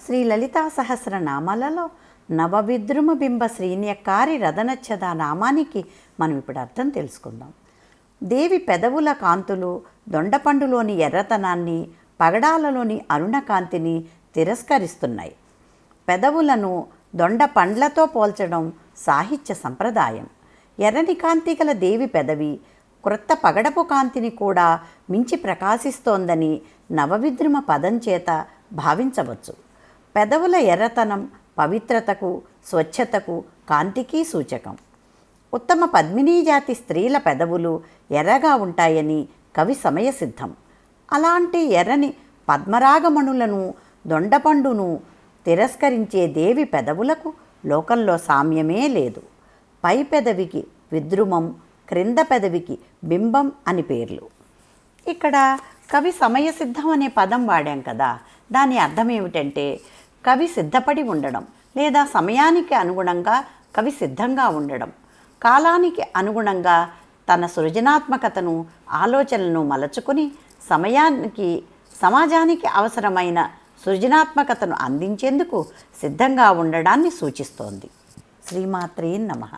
శ్రీ లలితా సహస్రనామాలలో నవవిద్రుమ బింబ శ్రీన్యకారి రదనచ్చద నామానికి మనం ఇప్పుడు అర్థం తెలుసుకుందాం. దేవి పెదవుల కాంతులు దొండపండులోని ఎర్రతనాన్ని, పగడాలలోని అరుణకాంతిని తిరస్కరిస్తున్నాయి. పెదవులను దొండ పండ్లతో పోల్చడం సాహిత్య సంప్రదాయం. ఎర్రని కాంతి గల దేవి పెదవి క్రొత్త పగడపు కాంతిని కూడా మించి ప్రకాశిస్తోందని నవవిద్రుమ పదం చేత భావించవచ్చు. పెదవుల ఎర్రతనం పవిత్రతకు, స్వచ్ఛతకు, కాంతికి సూచకం. ఉత్తమ పద్మినీ జాతి స్త్రీల పెదవులు ఎర్రగా ఉంటాయని కవి సమయసిద్ధం. అలాంటి ఎర్రని పద్మరాగమణులను, దొండపండును తిరస్కరించే దేవి పెదవులకు లోకంలో సామ్యమే లేదు. పై పెదవికి విద్రుమం, క్రింద పెదవికి బింబం అని పేర్లు. ఇక్కడ కవి సమయసిద్ధం అనే పదం వాడాం కదా, దాని అర్థం ఏమిటంటే కవి సిద్ధపడి ఉండడం, లేదా సమయానికి అనుగుణంగా కవి సిద్ధంగా ఉండడం, కాలానికి అనుగుణంగా తన సృజనాత్మకతను, ఆలోచనలను మలచుకుని సమాజానికి అవసరమైన సృజనాత్మకతను అందించేందుకు సిద్ధంగా ఉండడాన్ని సూచిస్తోంది. శ్రీమాత్రే నమః.